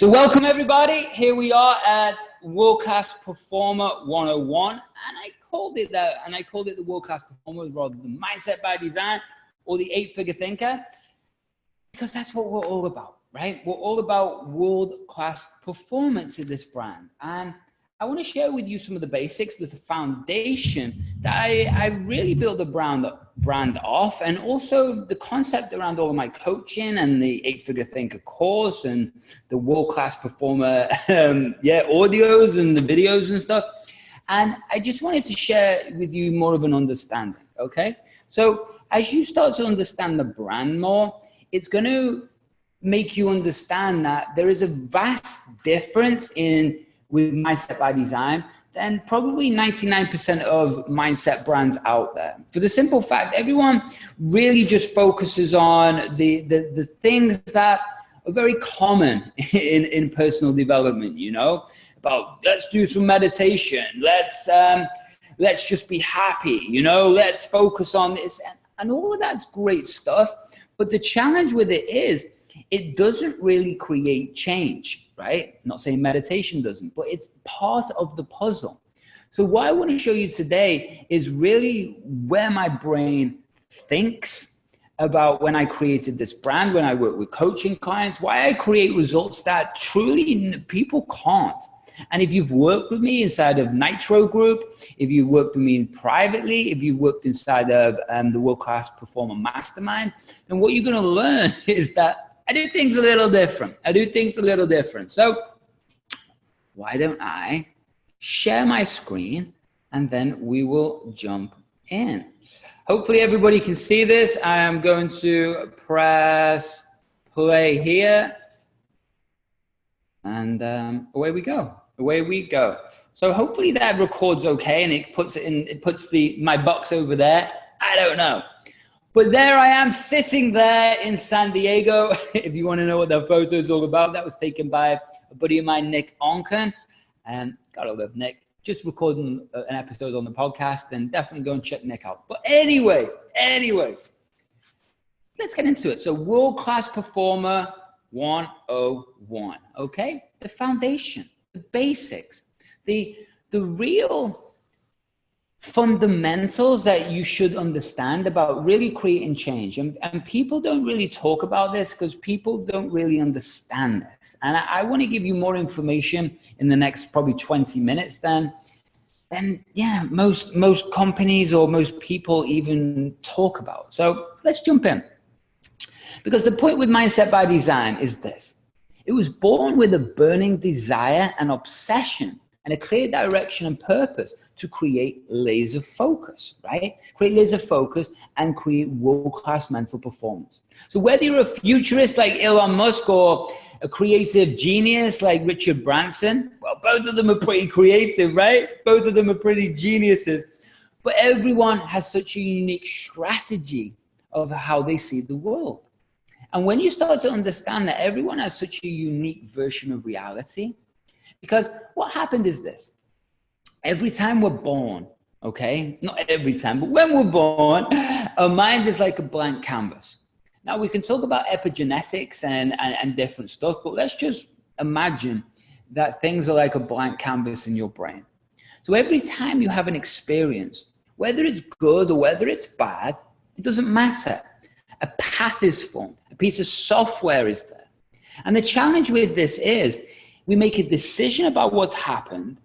So welcome everybody. Here we are at World Class Performer 101, and I called it that, and I called it the World Class Performer rather than Mindset by Design or the 8-Figure Thinker, because that's what we're all about, right? We're all about world-class performance in this brand, and I want to share with you some of the basics, the foundation that I really built the brand off, and also the concept around all of my coaching and the 8-Figure Thinker course and the world-class performer, audios and the videos and stuff. And I just wanted to share with you more of an understanding, okay? So as you start to understand the brand more, it's going to make you understand that there is a vast difference with Mindset by Design than probably 99% of mindset brands out there. For the simple fact, everyone really just focuses on the things that are very common in personal development, you know, about let's do some meditation, let's just be happy, you know, let's focus on this, and all of that's great stuff. But the challenge with it is it doesn't really create change. Right? Not saying meditation doesn't, but it's part of the puzzle. So what I want to show you today is really where my brain thinks about when I created this brand, when I work with coaching clients, why I create results that truly people can't. And if you've worked with me inside of Nitro Group, if you've worked with me privately, if you've worked inside of the World Class Performer Mastermind, then what you're going to learn is that I do things a little different. So why don't I share my screen and then we will jump in. Hopefully everybody can see this. I am going to press play here. And away we go. So hopefully that records okay and it puts my box over there. I don't know. But there I am sitting there in San Diego. If you want to know what that photo is all about, that was taken by a buddy of mine, Nick Onken. And gotta love Nick. Just recording an episode on the podcast, and definitely go and check Nick out. But anyway, let's get into it. So World Class Performer 101, okay? The foundation, the basics, the real fundamentals that you should understand about really creating change. And people don't really talk about this because people don't really understand this. And I want to give you more information in the next probably 20 minutes than most companies or most people even talk about. So let's jump in. Because the point with Mindset by Design is this. It was born with a burning desire and obsession and a clear direction and purpose to create laser focus, right? Create laser focus and create world-class mental performance. So whether you're a futurist like Elon Musk or a creative genius like Richard Branson, well, both of them are pretty creative, right? Both of them are pretty geniuses. But everyone has such a unique strategy of how they see the world. And when you start to understand that everyone has such a unique version of reality, because what happened is this. Every time we're born, okay? Not every time, but when we're born, our mind is like a blank canvas. Now, we can talk about epigenetics and different stuff, but let's just imagine that things are like a blank canvas in your brain. So every time you have an experience, whether it's good or whether it's bad, it doesn't matter. A path is formed. A piece of software is there. And the challenge with this is, we make a decision about what's happened,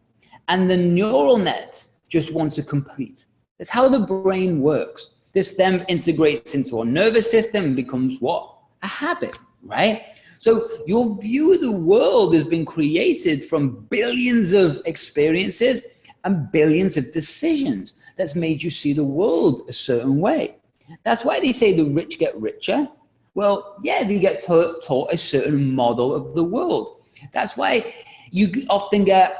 and the neural nets just want to complete. That's how the brain works. This then integrates into our nervous system and becomes what? A habit, right? So your view of the world has been created from billions of experiences and billions of decisions that's made you see the world a certain way. That's why they say the rich get richer. Well, yeah, they get taught a certain model of the world. That's why you often get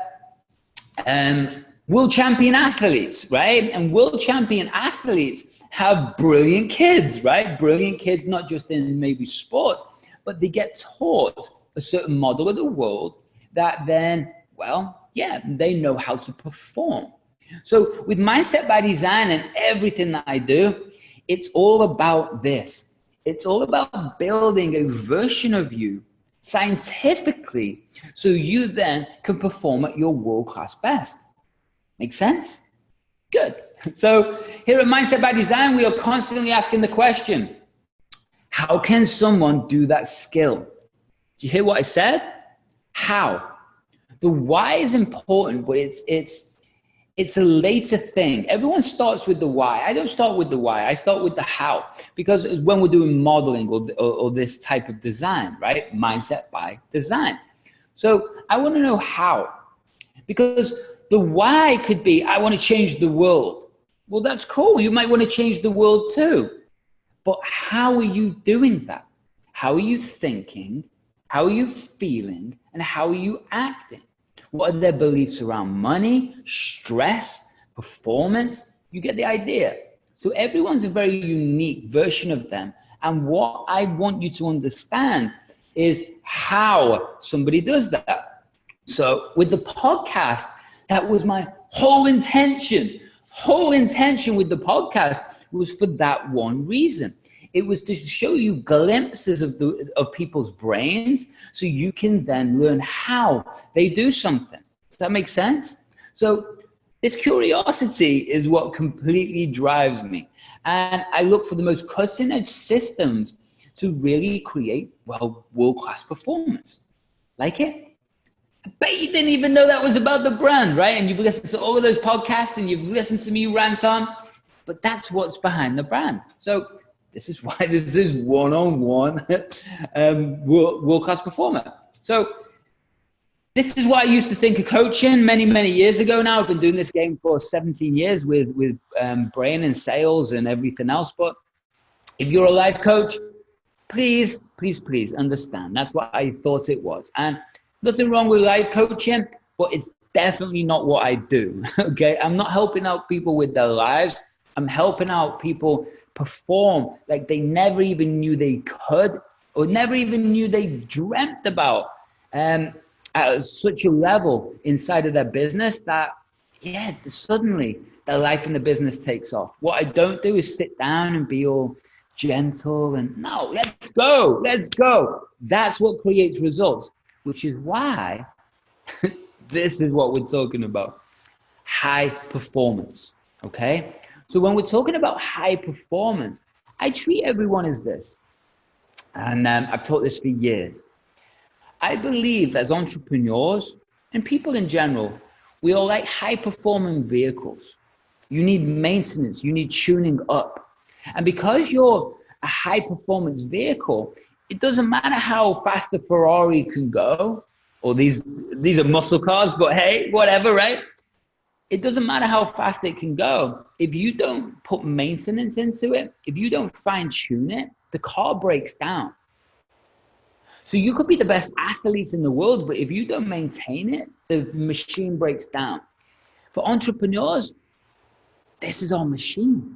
world champion athletes, right? And world champion athletes have brilliant kids, right? Brilliant kids, not just in maybe sports, but they get taught a certain model of the world that then, well, yeah, they know how to perform. So with Mindset by Design and everything that I do, it's all about this. It's all about building a version of you scientifically, so you then can perform at your world-class best. Make sense? Good. So here at Mindset by Design, we are constantly asking the question, how can someone do that skill? Do you hear what I said? How? The why is important, but it's a later thing. Everyone starts with the why. I don't start with the why. I start with the how. Because when we're doing modeling or this type of design, right? Mindset by design. So I want to know how. Because the why could be, I want to change the world. Well, that's cool. You might want to change the world too. But how are you doing that? How are you thinking? How are you feeling? And how are you acting? What are their beliefs around money, stress, performance? You get the idea. So everyone's a very unique version of them. And what I want you to understand is how somebody does that. So with the podcast, that was my whole intention. Whole intention with the podcast was for that one reason. It was to show you glimpses of people's brains so you can then learn how they do something. Does that make sense? So this curiosity is what completely drives me. And I look for the most cutting-edge systems to really create, well, world-class performance. Like it? I bet you didn't even know that was about the brand, right? And you've listened to all of those podcasts and you've listened to me rant on, but that's what's behind the brand. So this is why this is one-on-one world-class performer. So this is what I used to think of coaching many, many years ago now. I've been doing this game for 17 years with brain and sales and everything else. But if you're a life coach, please, please, please understand. That's what I thought it was. And nothing wrong with life coaching, but it's definitely not what I do, okay? I'm not helping out people with their lives. I'm helping out people perform like they never even knew they could or never even knew they dreamt about at such a level inside of their business that, yeah, suddenly their life in the business takes off. What I don't do is sit down and be all gentle and no, let's go, let's go. That's what creates results, which is why this is what we're talking about. High performance, okay? So when we're talking about high performance, I treat everyone as this. And I've taught this for years. I believe as entrepreneurs and people in general, we are like high performing vehicles. You need maintenance, you need tuning up. And because you're a high performance vehicle, it doesn't matter how fast the Ferrari can go, or these are muscle cars, but hey, whatever, right? It doesn't matter how fast it can go. If you don't put maintenance into it, if you don't fine tune it, the car breaks down. So you could be the best athlete in the world, but if you don't maintain it, the machine breaks down. For entrepreneurs, this is our machine,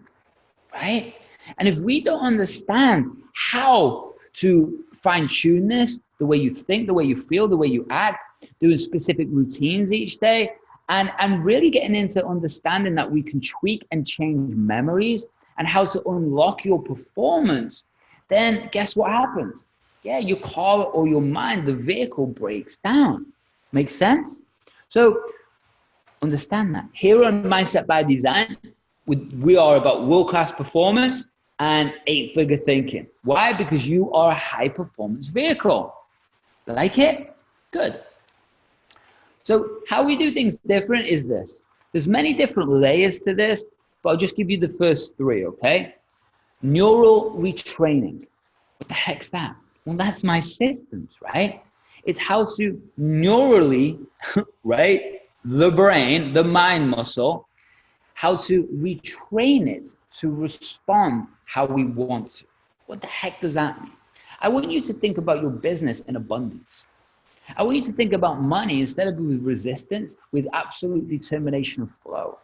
right? And if we don't understand how to fine tune this, the way you think, the way you feel, the way you act, doing specific routines each day, and really getting into understanding that we can tweak and change memories and how to unlock your performance, then guess what happens? Yeah, your car or your mind, the vehicle breaks down. Make sense? So understand that. Here on Mindset by Design, we are about world-class performance and 8-figure thinking. Why? Because you are a high-performance vehicle. Like it? Good. So how we do things different is this. There's many different layers to this, but I'll just give you the first 3, okay? Neuro Retraining. What the heck's that? Well, that's my systems, right? It's how to neurally, right? The brain, the mind muscle, how to retrain it to respond how we want to. What the heck does that mean? I want you to think about your business in abundance. I want you to think about money instead of with resistance, with absolute determination and flow.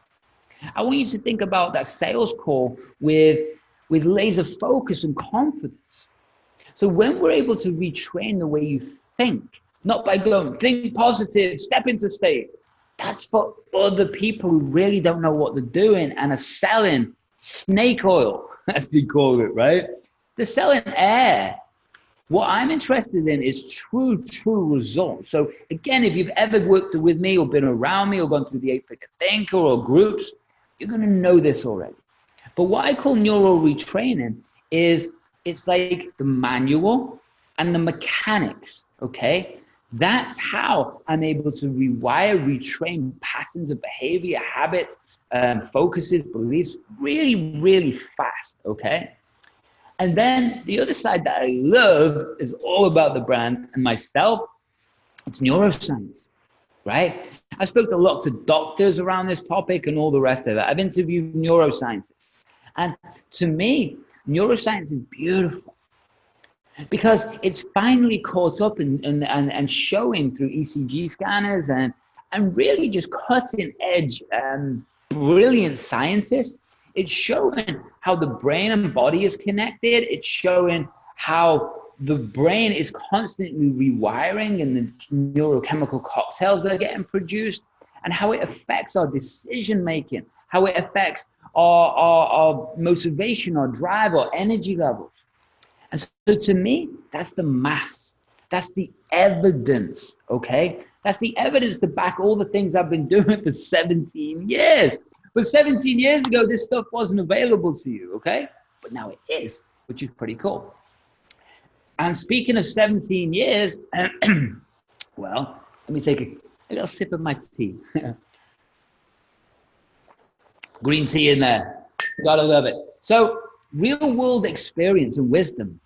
I want you to think about that sales call with laser focus and confidence. So when we're able to retrain the way you think, not by going, think positive, step into state, that's for other people who really don't know what they're doing and are selling snake oil, as they call it, right? They're selling air. What I'm interested in is true results. So again, if you've ever worked with me or been around me or gone through the 8-Figure Thinker or groups, you're going to know this already. But what I call neuro retraining is it's like the manual and the mechanics, okay? That's how I'm able to rewire, retrain patterns of behavior, habits, focuses, beliefs really, really fast, okay? And then the other side that I love is all about the brand and myself. It's neuroscience, right? I spoke to lots of doctors around this topic and all the rest of it. I've interviewed neuroscientists. And to me, neuroscience is beautiful because it's finally caught up and showing through ECG scanners and really just cutting edge, brilliant scientists. It's showing how the brain and body is connected. It's showing how the brain is constantly rewiring and the neurochemical cocktails that are getting produced and how it affects our decision making, how it affects our motivation, our drive, our energy levels. And so to me, that's the maths. That's the evidence, okay? That's the evidence to back all the things I've been doing for 17 years. But 17 years ago, this stuff wasn't available to you, okay? But now it is, which is pretty cool. And speaking of 17 years, well, let me take a little sip of my tea. Green tea in there. Gotta love it. So, real world experience and wisdom.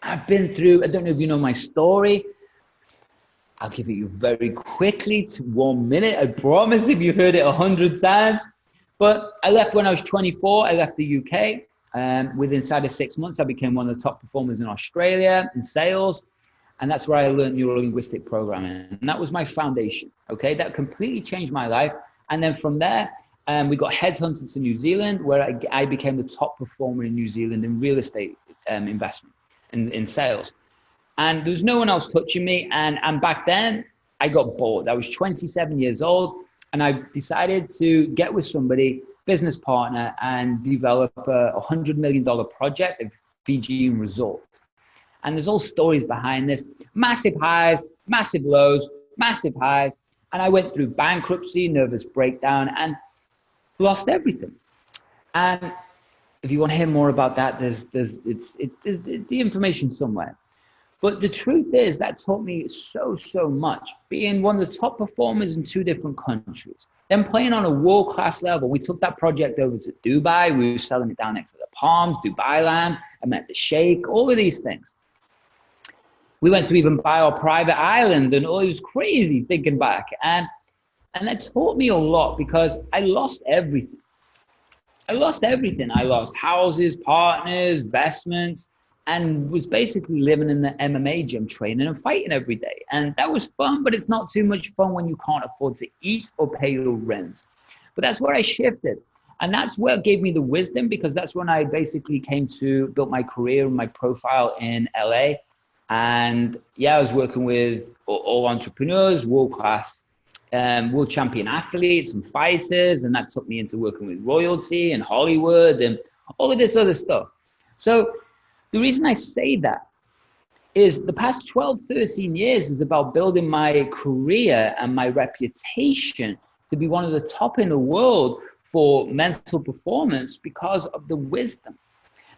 I've been through, I don't know if you know my story. I'll give it you very quickly to 1 minute. I promise if you heard it 100 times. But I left when I was 24. I left the UK. Within inside of 6 months, I became one of the top performers in Australia in sales. And that's where I learned neuro-linguistic programming. And that was my foundation, okay? That completely changed my life. And then from there, we got headhunted to New Zealand, where I became the top performer in New Zealand in real estate investment, in sales. And there was no one else touching me. And back then, I got bored. I was 27 years old. And I decided to get with somebody, business partner, and develop a $100 million project of Fijian resort. And there's all stories behind this. Massive highs, massive lows, massive highs. And I went through bankruptcy, nervous breakdown, and lost everything. And if you want to hear more about that, there's the information somewhere. But the truth is that taught me so much. Being one of the top performers in 2 different countries, then playing on a world-class level. We took that project over to Dubai. We were selling it down next to the Palms, Dubai land. I met the Sheikh, all of these things. We went to even buy our private island, and it was crazy thinking back. And that taught me a lot because I lost everything. I lost everything. I lost houses, partners, investments, and was basically living in the MMA gym, training and fighting every day. And that was fun, but it's not too much fun when you can't afford to eat or pay your rent. But that's where I shifted. And that's what gave me the wisdom, because that's when I basically built my career and my profile in LA. And yeah, I was working with all entrepreneurs, world-class, world champion athletes and fighters. And that took me into working with royalty and Hollywood and all of this other stuff. So the reason I say that is the past 12, 13 years is about building my career and my reputation to be one of the top in the world for mental performance because of the wisdom.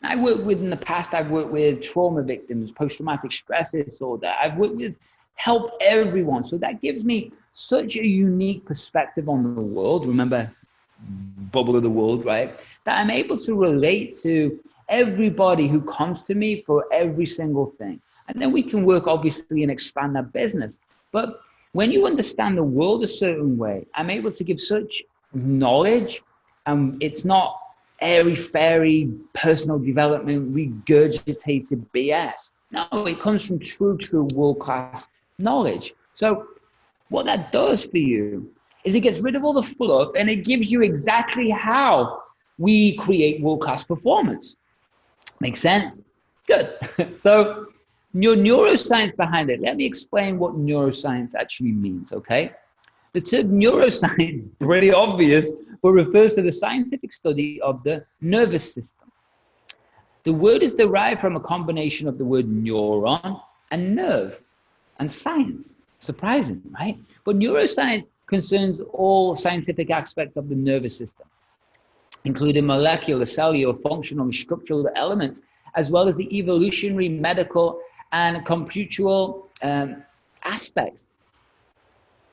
And I worked with, in the past, I've worked with trauma victims, post-traumatic stress disorder. I've worked with help everyone. So that gives me such a unique perspective on the world. Remember, bubble of the world, right? That I'm able to relate to everybody who comes to me for every single thing. And then we can work, obviously, and expand that business. But when you understand the world a certain way, I'm able to give such knowledge. It's not airy-fairy personal development, regurgitated BS. No, it comes from true world-class knowledge. So what that does for you is it gets rid of all the fluff and it gives you exactly how we create world-class performance. Make sense? Good. So your neuroscience behind it. Let me explain what neuroscience actually means, okay? The term neuroscience is pretty obvious, but refers to the scientific study of the nervous system. The word is derived from a combination of the word neuron and nerve and science. Surprising, right? But neuroscience concerns all scientific aspects of the nervous system, including molecular, cellular, functional, and structural elements, as well as the evolutionary, medical, and computural aspects.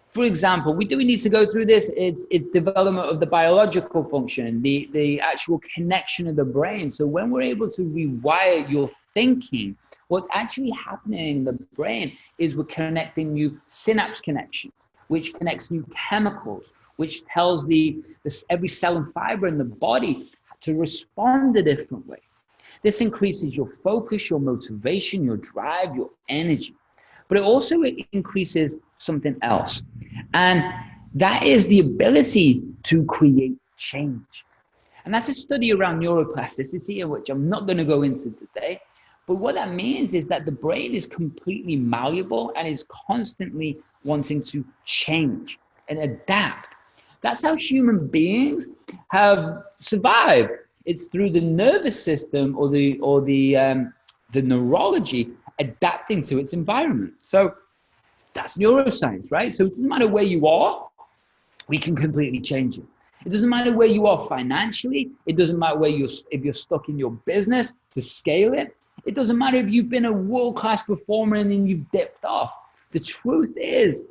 For example, we need to go through this. It's development of the biological function, the actual connection of the brain. So when we're able to rewire your thinking, what's actually happening in the brain is we're connecting new synapse connections, which connects new chemicals, which tells every cell and fiber in the body to respond a different way. This increases your focus, your motivation, your drive, your energy. But it also increases something else. And that is the ability to create change. And that's a study around neuroplasticity, which I'm not going to go into today. But what that means is that the brain is completely malleable and is constantly wanting to change and adapt. That's how human beings have survived. It's through the nervous system or the neurology adapting to its environment. So that's neuroscience, right? So it doesn't matter where you are, we can completely change it. It doesn't matter where you are financially. It doesn't matter if you're stuck in your business to scale it. It doesn't matter if you've been a world-class performer and then you've dipped off. The truth is,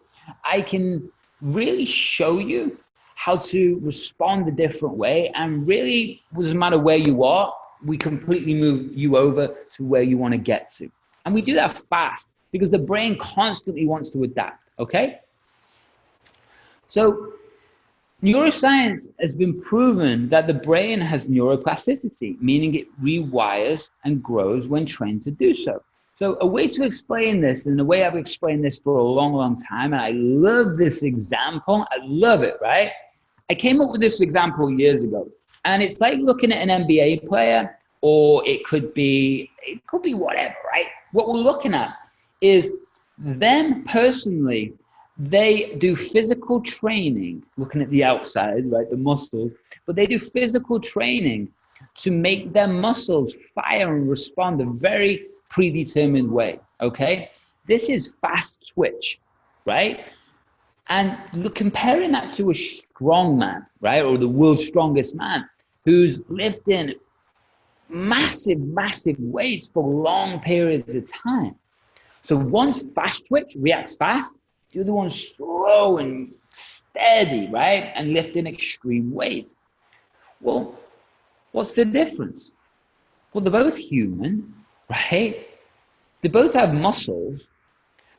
I can really show you how to respond a different way, and really, it doesn't matter where you are, we completely move you over to where you want to get to. And we do that fast because the brain constantly wants to adapt, okay? So neuroscience has been proven that the brain has neuroplasticity, meaning it rewires and grows when trained to do so. So a way to explain this, and the way I've explained this for a long, long time, and I love this example, I love it, right? I came up with this example years ago, and it's like looking at an NBA player, or it could be whatever, right? What we're looking at is them personally. They do physical training, looking at the outside, right, the muscles, but they do physical training to make their muscles fire and respond a very predetermined way, okay? This is fast twitch, right? And comparing that to a strong man, right, or the world's strongest man who's lifting massive, massive weights for long periods of time. So one's fast twitch, reacts fast, the other one's slow and steady, right? And lifting extreme weights. Well, what's the difference? Well, they're both human, right? They both have muscles.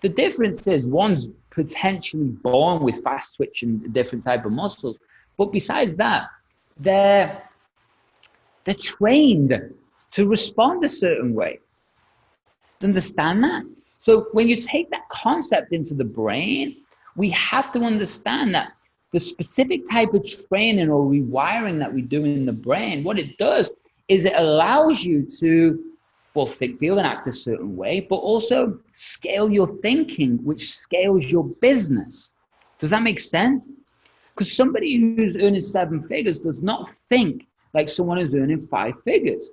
The difference is one's potentially born with fast twitch and different type of muscles. But besides that, they're trained to respond a certain way. Understand that? So when you take that concept into the brain, we have to understand that the specific type of training or rewiring that we do in the brain, what it does is it allows you to, well, think, feel, and act a certain way, but also scale your thinking, which scales your business. Does that make sense? Because somebody who's earning 7 figures does not think like someone who's earning 5 figures.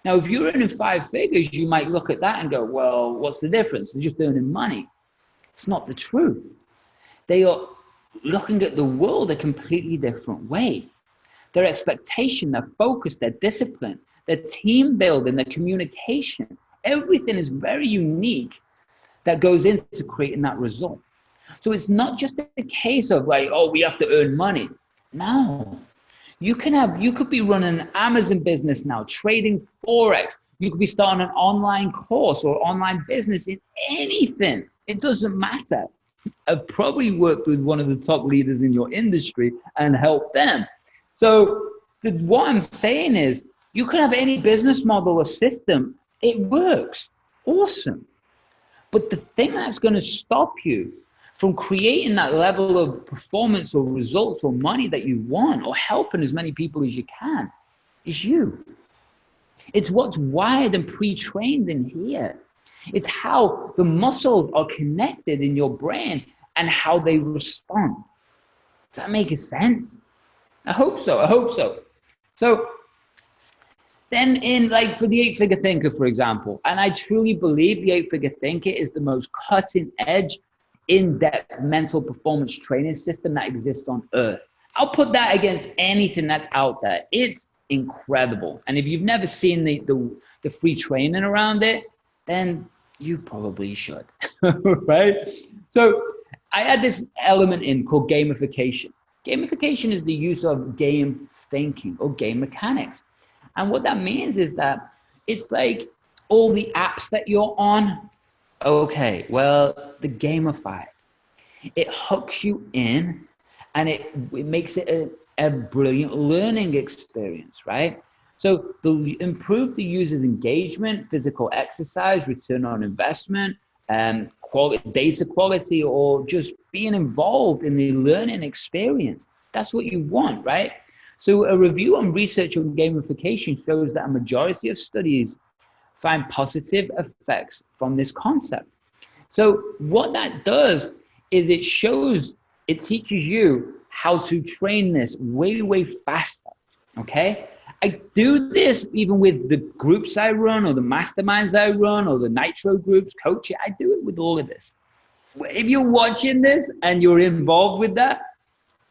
Now, if you're earning 5 figures, you might look at that and go, well, what's the difference? They're just earning money. It's not the truth. They are looking at the world a completely different way. Their expectation, their focus, their discipline, their team building, their communication, everything is very unique that goes into creating that result. So it's not just a case of like, oh, we have to earn money. No. You could be running an Amazon business now, trading Forex. You could be starting an online course or online business in anything. It doesn't matter. I've probably worked with one of the top leaders in your industry and helped them. So what I'm saying is you could have any business model or system. It works. Awesome. But the thing that's going to stop you from creating that level of performance or results or money that you want or helping as many people as you can is you. It's what's wired and pre-trained in here. It's how the muscles are connected in your brain and how they respond. Does that make sense? I hope so. So Then in like for the 8-figure thinker, for example, and I truly believe the 8-figure thinker is the most cutting edge, in-depth mental performance training system that exists on earth. I'll put that against anything that's out there. It's incredible. And if you've never seen the free training around it, then you probably should, right? So I had this element in called gamification. Gamification is the use of game thinking or game mechanics. And what that means is that it's like all the apps that you're on, okay, well, the gamified. It hooks you in and it makes it a brilliant learning experience, right? So they'll improve the user's engagement, physical exercise, return on investment, quality, data quality, or just being involved in the learning experience. That's what you want, right? So a review on research on gamification shows that a majority of studies find positive effects from this concept. So what that does is it teaches you how to train this way, way faster, okay? I do this even with the groups I run or the masterminds I run or the nitro groups, coaching. I do it with all of this. If you're watching this and you're involved with that,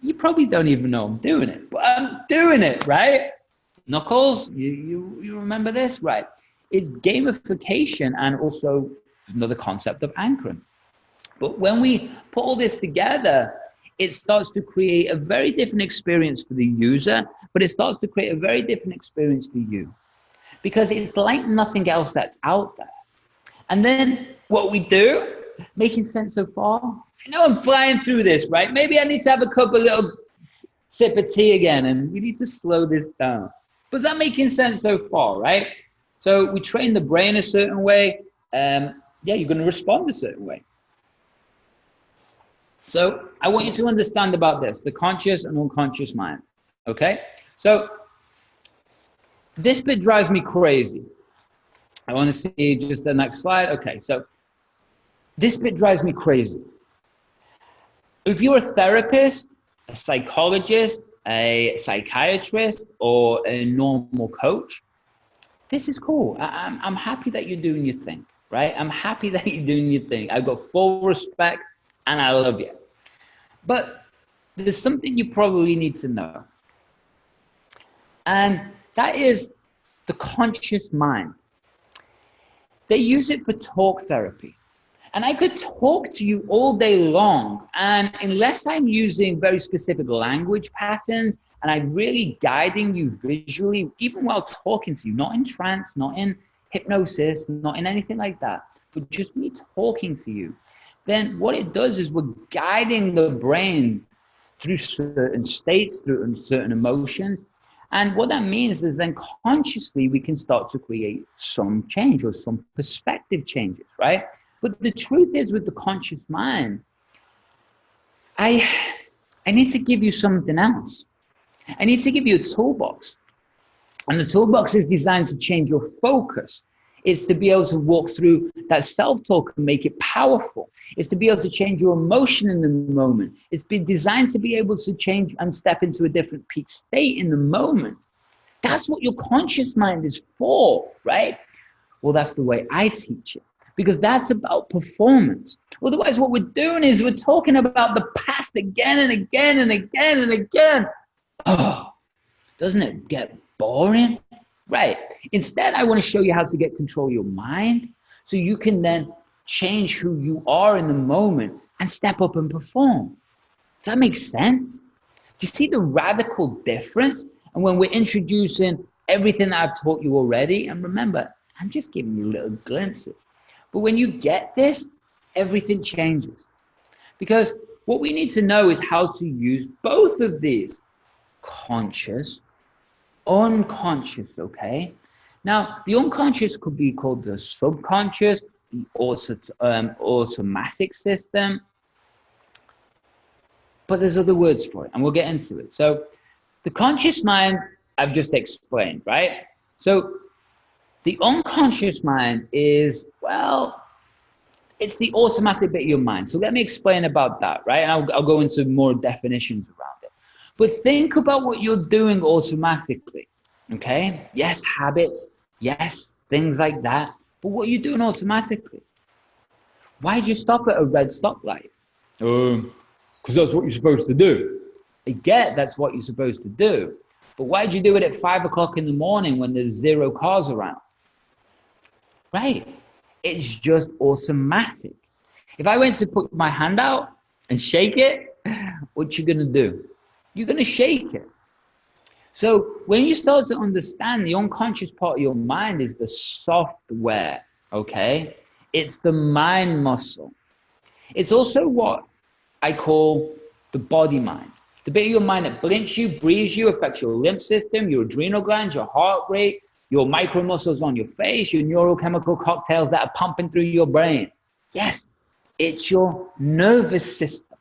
you probably don't even know I'm doing it, but I'm doing it, right? Knuckles, you remember this, right? It's gamification and also another concept of anchoring. But when we put all this together, it starts to create a very different experience for the user, but it starts to create a very different experience for you because it's like nothing else that's out there. And then what we do, making sense so far? I know I'm flying through this, right? Maybe I need to have a couple little sip of tea again and we need to slow this down. But is that making sense so far, right? So we train the brain a certain way. Yeah, you're going to respond a certain way. So I want you to understand about this, the conscious and unconscious mind, okay? So this bit drives me crazy. I want to see just the next slide. Okay, so this bit drives me crazy. If you're a therapist, a psychologist, a psychiatrist, or a normal coach, this is cool. I'm happy that you're doing your thing, right? I'm happy that you're doing your thing. I've got full respect and I love you. But there's something you probably need to know. And that is the conscious mind. They use it for talk therapy. And I could talk to you all day long. And unless I'm using very specific language patterns and I'm really guiding you visually, even while talking to you, not in trance, not in hypnosis, not in anything like that, but just me talking to you, then what it does is we're guiding the brain through certain states, through certain emotions. And what that means is then consciously we can start to create some change or some perspective changes, right? But the truth is with the conscious mind, I need to give you something else. I need to give you a toolbox. And the toolbox is designed to change your focus. It's to be able to walk through that self-talk and make it powerful. It's to be able to change your emotion in the moment. It's been designed to be able to change and step into a different peak state in the moment. That's what your conscious mind is for, right? Well, that's the way I teach it, because that's about performance. Otherwise, what we're doing is we're talking about the past again and again and again and again. Oh, doesn't it get boring? Right. Instead, I want to show you how to get control of your mind so you can then change who you are in the moment and step up and perform. Does that make sense? Do you see the radical difference? And when we're introducing everything that I've taught you already, and remember, I'm just giving you little glimpses. But when you get this, everything changes. Because what we need to know is how to use both of these, conscious, unconscious, okay? Now, the unconscious could be called the subconscious, the automatic system, but there's other words for it, and we'll get into it. So the conscious mind, I've just explained, right? So the unconscious mind is, well, it's the automatic bit of your mind. So let me explain about that, right? And I'll go into more definitions around it. But think about what you're doing automatically, Okay? Yes, habits. Yes, things like that. But what are you doing automatically? Why did you stop at a red stoplight? Because that's what you're supposed to do. I get that's what you're supposed to do. But why did you do it at 5 o'clock in the morning when there's 0 cars around? Right? It's just automatic. If I went to put my hand out and shake it, what you gonna do? You're gonna shake it. So when you start to understand the unconscious part of your mind is the software, okay? It's the mind muscle. It's also what I call the body mind. The bit of your mind that blinks you, breathes you, affects your lymph system, your adrenal glands, your heart rate, your micro muscles on your face, your neurochemical cocktails that are pumping through your brain. Yes, it's your nervous system.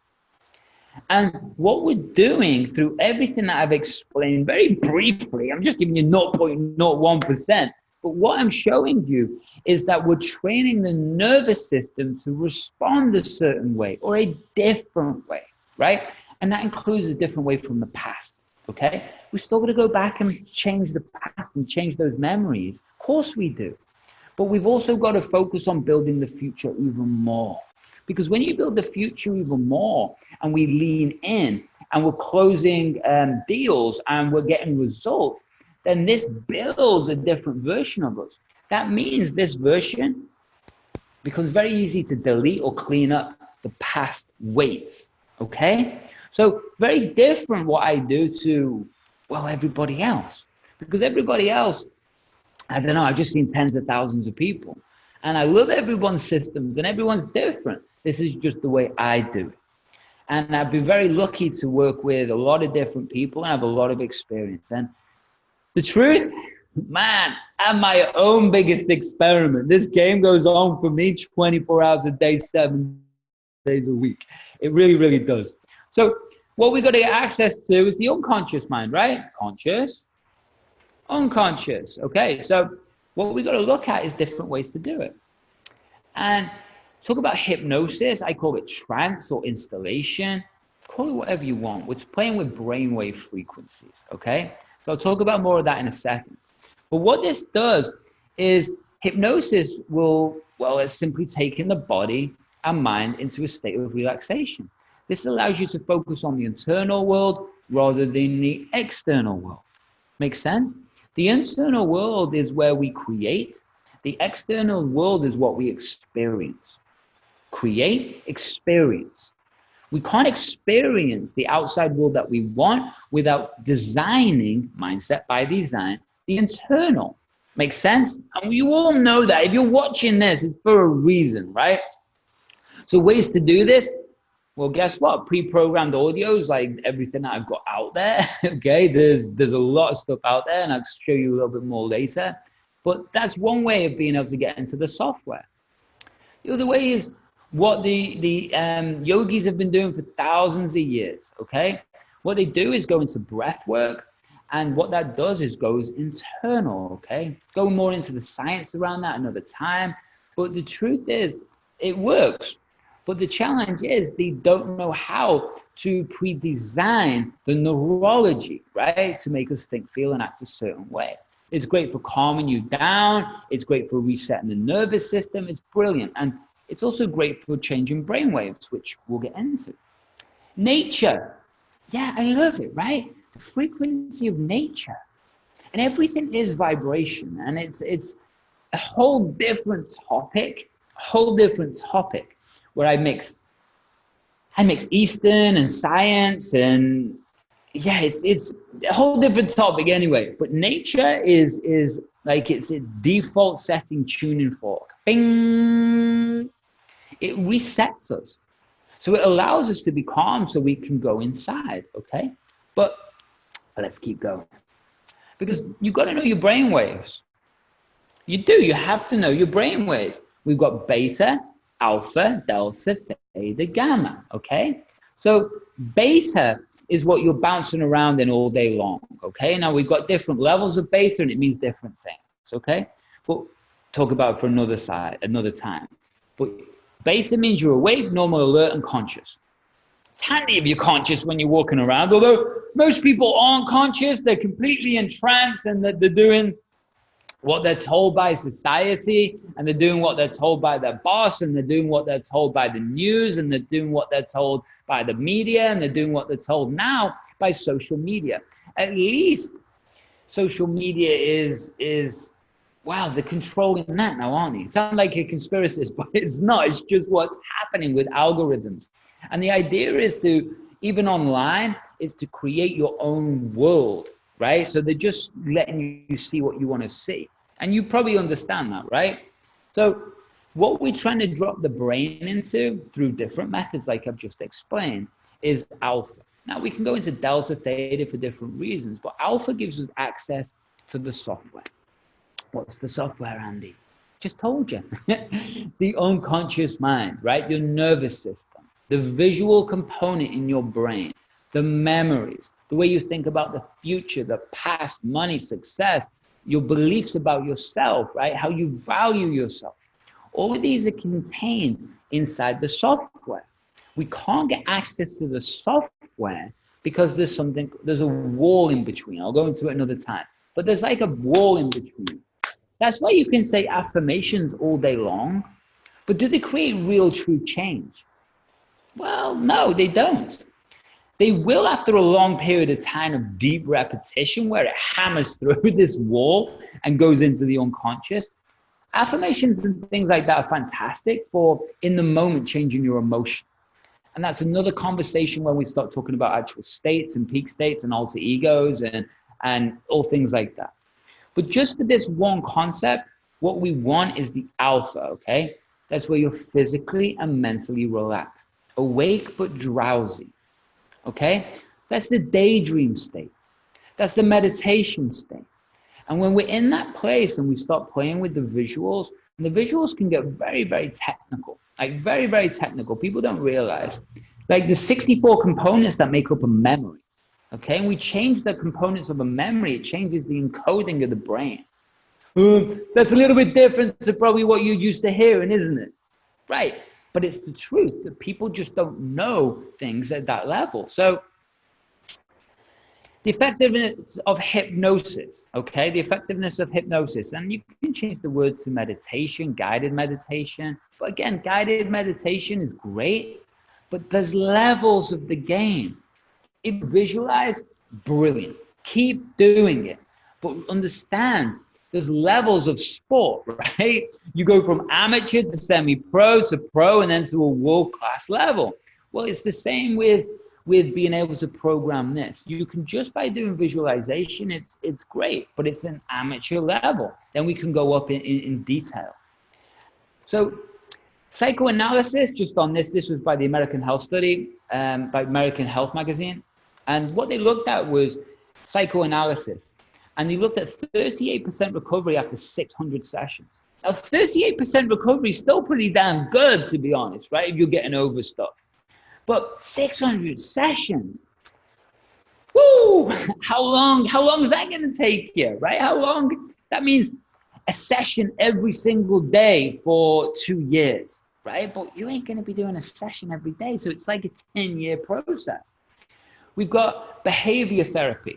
And what we're doing through everything that I've explained very briefly, I'm just giving you 0.01%, but what I'm showing you is that we're training the nervous system to respond a certain way or a different way, right? And that includes a different way from the past, okay? We're still going to go back and change the past and change those memories. Of course we do. But we've also got to focus on building the future even more. Because when you build the future even more and we lean in and we're closing deals and we're getting results, then this builds a different version of us. That means this version becomes very easy to delete or clean up the past weights, okay? So very different what I do to, well, everybody else. Because everybody else, I don't know, I've just seen tens of thousands of people. And I love everyone's systems and everyone's different. This is just the way I do it. And I've been very lucky to work with a lot of different people and have a lot of experience. And the truth, man, I'm my own biggest experiment. This game goes on for me 24 hours a day, 7 days a week. It really, really does. So what we got to get access to is the unconscious mind, right? Conscious, unconscious. Okay, so what we got to look at is different ways to do it. And talk about hypnosis. I call it trance or installation. Call it whatever you want. We're playing with brainwave frequencies, okay? So I'll talk about more of that in a second. But what this does is hypnosis will, well, it's simply taking the body and mind into a state of relaxation. This allows you to focus on the internal world rather than the external world. Make sense? The internal world is where we create. The external world is what we experience. Create, experience. We can't experience the outside world that we want without designing, mindset by design, the internal. Makes sense? And you all know that. If you're watching this, it's for a reason, right? So ways to do this, well, guess what? Pre-programmed audios, like everything that I've got out there, okay? There's a lot of stuff out there, and I'll show you a little bit more later. But that's one way of being able to get into the software. The other way is what the yogis have been doing for thousands of years, okay? What they do is go into breathwork, and what that does is goes internal, okay? Go more into the science around that another time. But the truth is, it works. But the challenge is they don't know how to pre-design the neurology, right? To make us think, feel, and act a certain way. It's great for calming you down. It's great for resetting the nervous system. It's brilliant. And it's also great for changing brainwaves, which we'll get into. Nature. Yeah, I love it, right? The frequency of nature. And everything is vibration. And it's a whole different topic, where I mix Eastern and science, and yeah, it's a whole different topic anyway. But nature is like it's a default setting tuning fork. Bing! It resets us. So it allows us to be calm so we can go inside, okay? But let's keep going. Because you've got to know your brain waves. You do, you have to know your brain waves. We've got beta, alpha, delta, theta, gamma, okay? So beta is what you're bouncing around in all day long, okay? Now we've got different levels of beta and it means different things, okay? We'll talk about it for another time. But beta means you're awake, normal, alert, and conscious. tiny of your conscious when you're walking around. Although most people aren't conscious, they're completely entranced and they're doing what they're told by society, and they're doing what they're told by their boss, and they're doing what they're told by the news, and they're doing what they're told by the media, and they're doing what they're told now by social media. At least social media is wow, they're controlling that now, aren't they? It sounds like a conspiracist, but it's not. It's just what's happening with algorithms. And the idea is to, even online, is to create your own world, right? So they're just letting you see what you want to see. And you probably understand that, right? So what we're trying to drop the brain into through different methods, like I've just explained, is alpha. Now we can go into delta, theta for different reasons, but alpha gives us access to the software. What's the software, Andy? Just told you. The unconscious mind, right? Your nervous system, the visual component in your brain, the memories, the way you think about the future, the past, money, success, your beliefs about yourself, right? How you value yourself. All of these are contained inside the software. We can't get access to the software because there's a wall in between. I'll go into it another time. But there's like a wall in between. That's why you can say affirmations all day long, but do they create real, true change? Well, no, they don't. They will after a long period of time of deep repetition where it hammers through this wall and goes into the unconscious. Affirmations and things like that are fantastic for in the moment changing your emotion. And that's another conversation when we start talking about actual states and peak states and alter egos and all things like that. But just for this one concept, what we want is the alpha, okay? That's where you're physically and mentally relaxed, awake but drowsy, okay? That's the daydream state. That's the meditation state. And when we're in that place and we start playing with the visuals, and the visuals can get very, very technical, like very, very technical. People don't realize, like the 64 components that make up a memory. Okay, and we change the components of a memory, it changes the encoding of the brain. That's a little bit different to probably what you're used to hearing, isn't it? Right, but it's the truth that people just don't know things at that level. So the effectiveness of hypnosis, okay, the effectiveness of hypnosis, and you can change the word to meditation, guided meditation. But again, guided meditation is great, but there's levels of the game. If you visualize, brilliant. Keep doing it. But understand, there's levels of sport, right? You go from amateur to semi-pro to pro and then to a world-class level. Well, it's the same with being able to program this. You can just by doing visualization, it's great, but it's an amateur level. Then we can go up in detail. So psychoanalysis, just on this was by the American Health Study, by American Health Magazine. And what they looked at was psychoanalysis. And they looked at 38% recovery after 600 sessions. Now, 38% recovery is still pretty damn good, to be honest, right? If you're getting over stuff. But 600 sessions, woo! How long is that going to take you, right? How long? That means a session every single day for 2 years, right? But you ain't going to be doing a session every day. So it's like a 10-year process. We've got behavior therapy,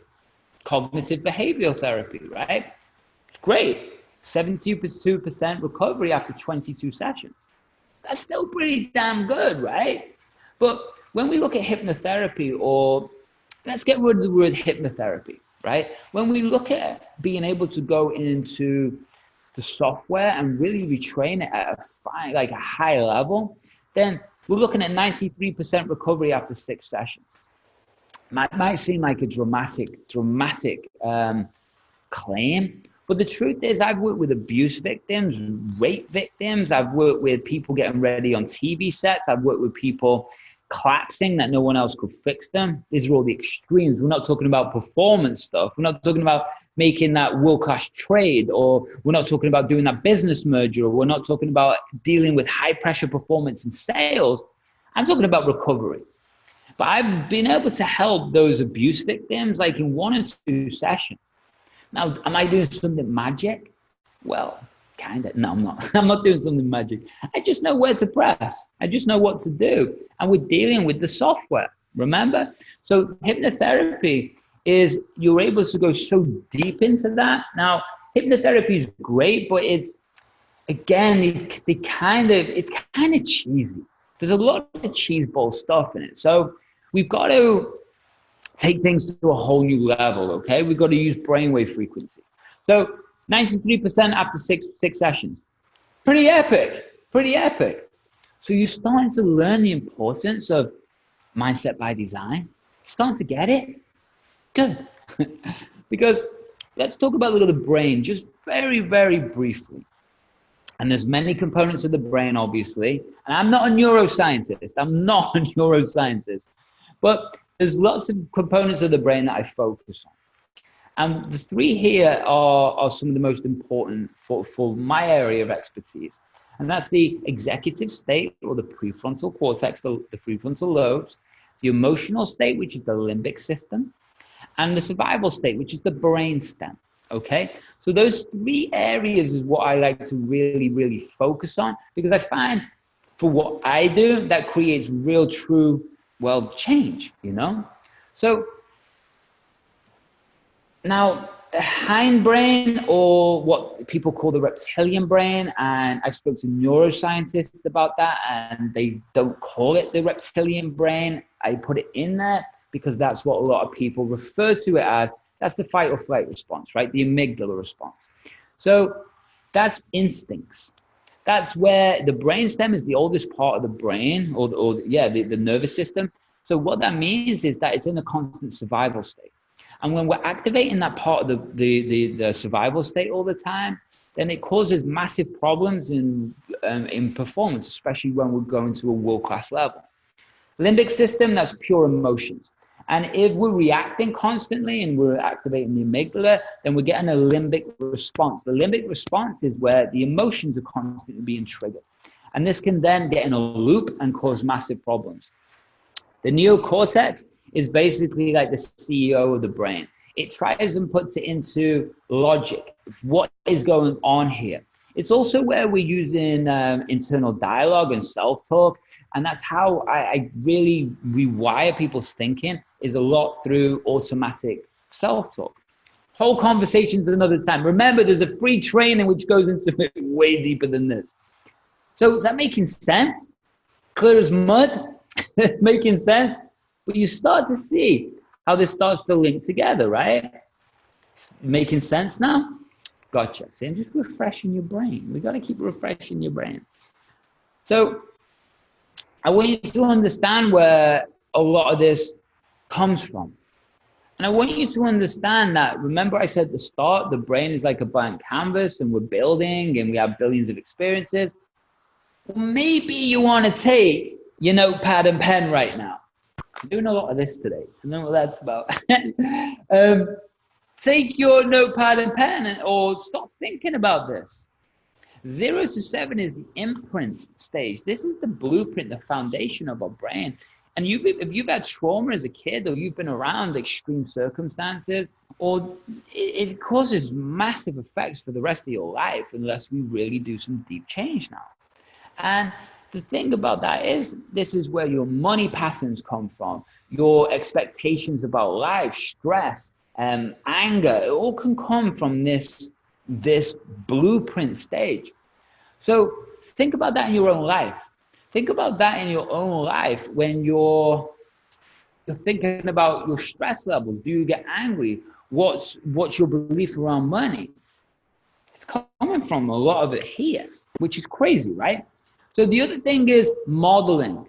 cognitive behavioral therapy, right? It's great. 72% recovery after 22 sessions. That's still pretty damn good, right? But when we look at hypnotherapy, or let's get rid of the word hypnotherapy, right? When we look at being able to go into the software and really retrain it at a high level, then we're looking at 93% recovery after 6 sessions. Might seem like a dramatic claim, but the truth is I've worked with abuse victims, rape victims, I've worked with people getting ready on TV sets, I've worked with people collapsing that no one else could fix them. These are all the extremes. We're not talking about performance stuff. We're not talking about making that world-class trade, or we're not talking about doing that business merger, or we're not talking about dealing with high-pressure performance in sales. I'm talking about recovery. But I've been able to help those abuse victims in 1 or 2 sessions. Now, am I doing something magic? Well, Kind of. No, I'm not. I'm not doing something magic. I just know where to press. I just know what to do. And we're dealing with the software, remember? So hypnotherapy is you're able to go so deep into that. Now, hypnotherapy is great, but it's, again, it's kind of cheesy. There's a lot of cheeseball stuff in it. So we've got to take things to a whole new level, okay? We've got to use brainwave frequency. So 93% after six sessions. Pretty epic, pretty epic. So you're starting to learn the importance of mindset by design. You're starting to get it? Good. Because let's talk about a little of the brain, just very, very briefly. And there's many components of the brain, obviously. And I'm not a neuroscientist. I'm not a neuroscientist. But there's lots of components of the brain that I focus on. And the three here are some of the most important for my area of expertise. And that's the executive state, or the prefrontal cortex, the prefrontal lobes, the emotional state, which is the limbic system, and the survival state, which is the brain stem. Okay? So those three areas is what I like to really, really focus on, because I find for what I do, that creates real, true, well, change, you know? So now, the hindbrain, or what people call the reptilian brain, and I've spoken to neuroscientists about that, and they don't call it the reptilian brain. I put it in there because that's what a lot of people refer to it as. That's the fight or flight response, right? The amygdala response. So that's instincts. That's where the brainstem is the oldest part of the brain, or the nervous system. So what that means is that it's in a constant survival state. And when we're activating that part of the survival state all the time, then it causes massive problems in performance, especially when we're going to a world-class level. Limbic system, that's pure emotions. And if we're reacting constantly and we're activating the amygdala, then we're getting a limbic response. The limbic response is where the emotions are constantly being triggered. And this can then get in a loop and cause massive problems. The neocortex is basically like the CEO of the brain. It tries and puts it into logic. What is going on here? It's also where we're using internal dialogue and self-talk. And that's how I really rewire people's thinking, is a lot through automatic self-talk. Whole conversations another time. Remember, there's a free training which goes into it way deeper than this. So is that making sense? Clear as mud? Making sense? But you start to see how this starts to link together, right? It's making sense now? Gotcha. See, I'm just refreshing your brain. We got to keep refreshing your brain. So I want you to understand where a lot of this comes from. And I want you to understand that, remember I said at the start, the brain is like a blank canvas and we're building and we have billions of experiences. Well, maybe you want to take your notepad and pen right now. I'm doing a lot of this today. I know what that's about. Take your notepad and pen, or stop thinking about this. 0 to 7 is the imprint stage. This is the blueprint, the foundation of our brain. And if you've had trauma as a kid, or you've been around extreme circumstances, or it causes massive effects for the rest of your life unless we really do some deep change now. And the thing about that is, this is where your money patterns come from, your expectations about life, stress, anger. It all can come from this blueprint stage. So think about that in your own life. Think about that in your own life when you're thinking about your stress levels. Do you get angry? What's your belief around money? It's coming from a lot of it here, which is crazy, right? So the other thing is modeling.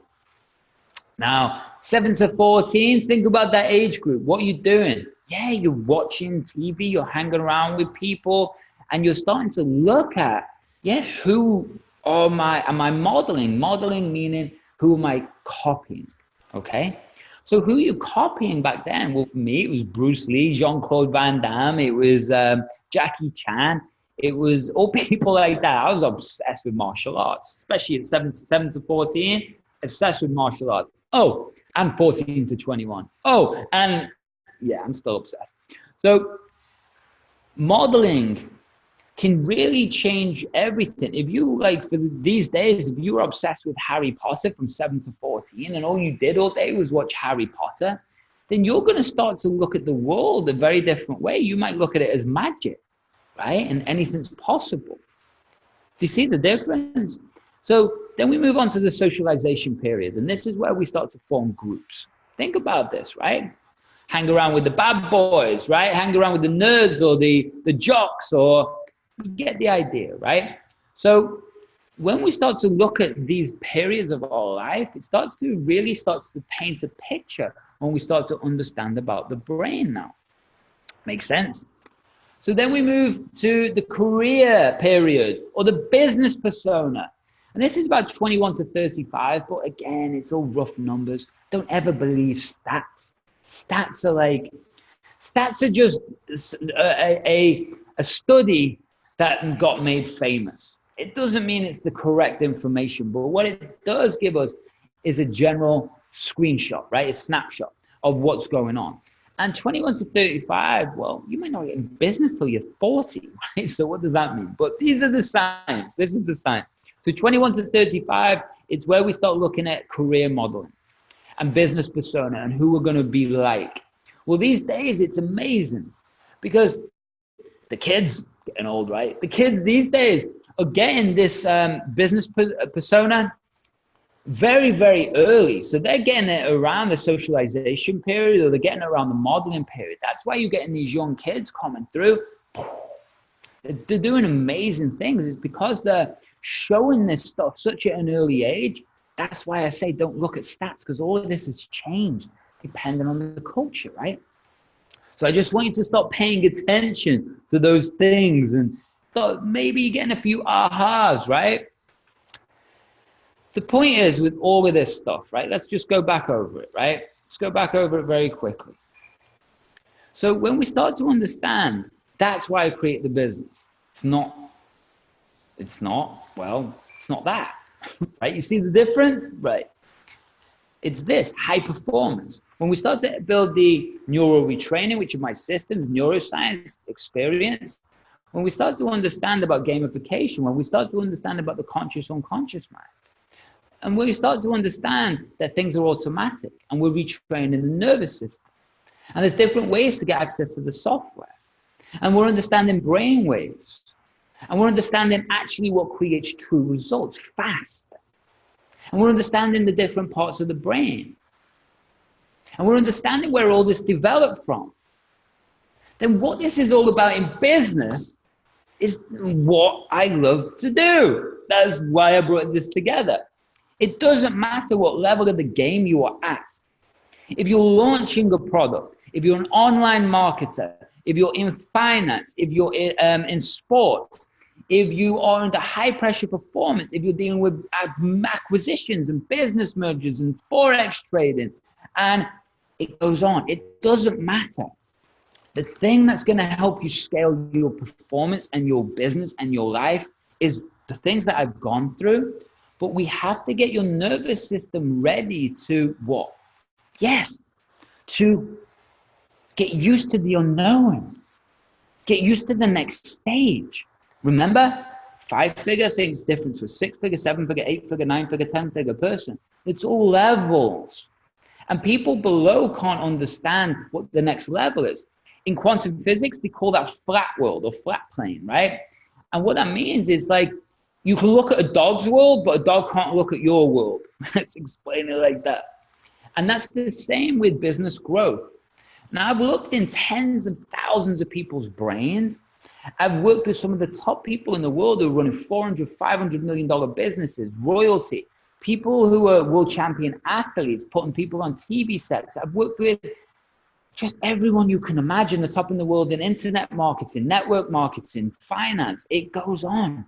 Now, 7 to 14, think about that age group. What are you doing? Yeah, you're watching TV, you're hanging around with people, and you're starting to look at, who am I modeling? Modeling meaning, who am I copying? Okay? So who are you copying back then? Well, for me, it was Bruce Lee, Jean-Claude Van Damme, it was Jackie Chan. It was all people like that. I was obsessed with martial arts, especially at 7 to 14, obsessed with martial arts. Oh, and 14 to 21. Oh, and yeah, I'm still obsessed. So modeling can really change everything. If you like, for these days, if you were obsessed with Harry Potter from 7 to 14 and all you did all day was watch Harry Potter, then you're going to start to look at the world a very different way. You might look at it as magic, right? And anything's possible. Do you see the difference? So then we move on to the socialization period. And this is where we start to form groups. Think about this, right? Hang around with the bad boys, right? Hang around with the nerds or the jocks, or you get the idea, right? So when we start to look at these periods of our life, it starts to paint a picture when we start to understand about the brain now. Makes sense? So then we move to the career period or the business persona. And this is about 21 to 35, but again, it's all rough numbers. Don't ever believe stats. Stats are just a study that got made famous. It doesn't mean it's the correct information, but what it does give us is a general screenshot, right? A snapshot of what's going on. And 21 to 35, well, you might not get in business till you're 40, right? So what does that mean? But these are the signs. This is the science. So 21 to 35, it's where we start looking at career modeling and business persona and who we're going to be like. Well, these days, it's amazing because the kids getting old, right? The kids these days are getting this business persona very, very early. So they're getting it around the socialization period, or they're getting it around the modeling period. That's why you're getting these young kids coming through. They're doing amazing things. It's because they're showing this stuff such at an early age. That's why I say don't look at stats, because all of this has changed depending on the culture, right? So I just want you to start paying attention to those things and thought maybe you're getting a few ahas, right? The point is with all of this stuff, right? Let's just go back over it, right? Let's go back over it very quickly. So when we start to understand, that's why I create the business. It's not that, right? You see the difference, right? It's this, high performance. When we start to build the Neuro Retraining, which is my systems, neuroscience experience, when we start to understand about gamification, when we start to understand about the conscious, unconscious mind, and when we start to understand that things are automatic and we're retraining the nervous system, and there's different ways to get access to the software, and we're understanding brain waves, and we're understanding actually what creates true results fast, and we're understanding the different parts of the brain, and we're understanding where all this developed from, then what this is all about in business is what I love to do. That's why I brought this together. It doesn't matter what level of the game you are at. If you're launching a product, if you're an online marketer, if you're in finance, if you're in sports, if you are into high pressure performance, if you're dealing with acquisitions and business mergers and forex trading, and it goes on, it doesn't matter. The thing that's going to help you scale your performance and your business and your life is the things that I've gone through. But we have to get your nervous system ready to what? Yes, to get used to the unknown. Get used to the next stage. Remember, 5-figure thinks different to a 6-figure, 7-figure, 8-figure, 9-figure, 10-figure person. It's all levels. And people below can't understand what the next level is. In quantum physics, they call that flat world or flat plane, right? And what that means is like, you can look at a dog's world, but a dog can't look at your world. Let's explain it like that. And that's the same with business growth. Now, I've looked in tens of thousands of people's brains. I've worked with some of the top people in the world who are running $400, $500 million businesses, royalty, people who are world champion athletes, putting people on TV sets. I've worked with just everyone you can imagine, the top in the world in internet marketing, network marketing, finance. It goes on.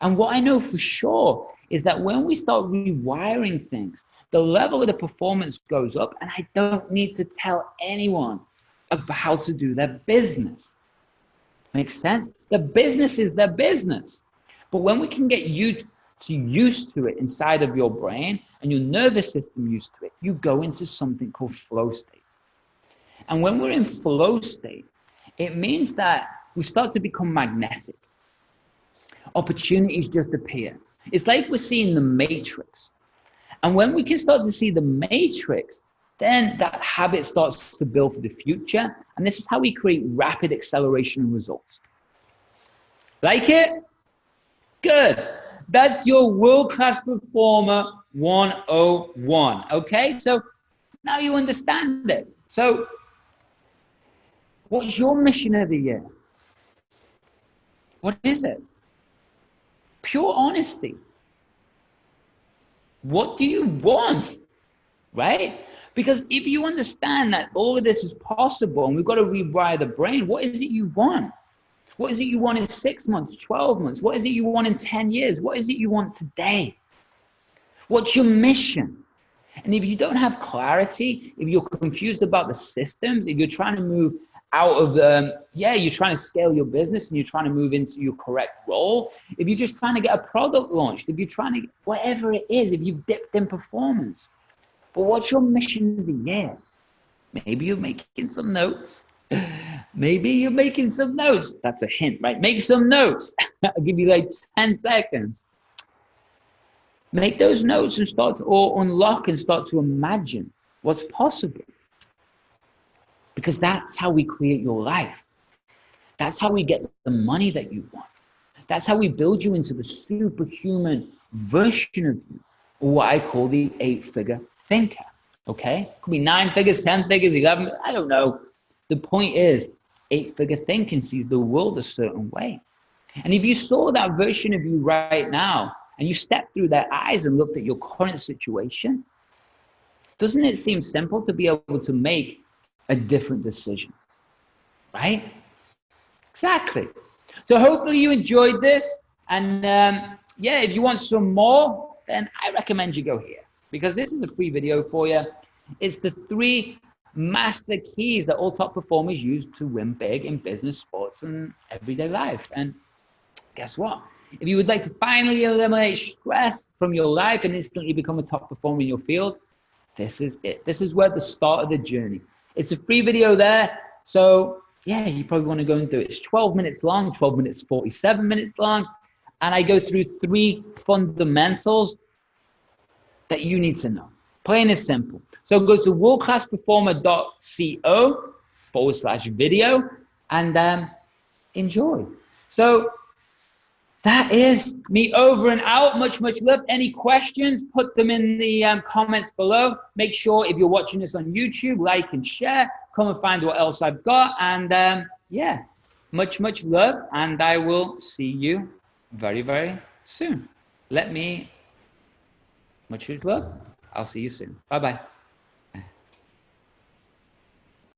And what I know for sure is that when we start rewiring things, the level of the performance goes up, and I don't need to tell anyone about how to do their business. Makes sense? The business is their business. But when we can get used to it inside of your brain and your nervous system used to it, you go into something called flow state. And when we're in flow state, it means that we start to become magnetic. Opportunities just appear. It's like we're seeing the matrix. And when we can start to see the matrix, then that habit starts to build for the future. And this is how we create rapid acceleration and results. Like it? Good. That's your world-class performer 101. Okay? So now you understand it. So what's your mission of the year? What is it? Pure honesty. What do you want? Right? Because if you understand that all of this is possible and we've got to rewire the brain, what is it you want? What is it you want in 6 months, 12 months? What is it you want in 10 years? What is it you want today? What's your mission? And if you don't have clarity, if you're confused about the systems, if you're trying to move out of you're trying to scale your business and you're trying to move into your correct role, if you're just trying to get a product launched, if you're trying to, whatever it is, if you've dipped in performance, but what's your mission of the year? Maybe you're making some notes. Maybe you're making some notes. That's a hint, right? Make some notes. I'll give you like 10 seconds. Make those notes and start to unlock and start to imagine what's possible. Because that's how we create your life. That's how we get the money that you want. That's how we build you into the superhuman version of you, or what I call the 8-figure thinker. Okay? Could be 9 figures, 10 figures, 11, I don't know. The point is, 8-figure thinking sees the world a certain way. And if you saw that version of you right now, and you stepped through their eyes and looked at your current situation, doesn't it seem simple to be able to make a different decision? Right? Exactly. So hopefully you enjoyed this. And if you want some more, then I recommend you go here, because this is a free video for you. It's the 3 master keys that all top performers use to win big in business, sports, and everyday life. And guess what? If you would like to finally eliminate stress from your life and instantly become a top performer in your field, this is it. This is where the start of the journey. It's a free video there. So yeah, you probably want to go and do it. It's 12 minutes long, 12 minutes, 47 minutes long. And I go through 3 fundamentals that you need to know. Plain and simple. So go to worldclassperformer.co/video and enjoy. So that is me over and out. Much, much love. Any questions, put them in the comments below. Make sure if you're watching this on YouTube, like and share. Come and find what else I've got. And much, much love. And I will see you very, very soon. Much love. I'll see you soon. Bye-bye.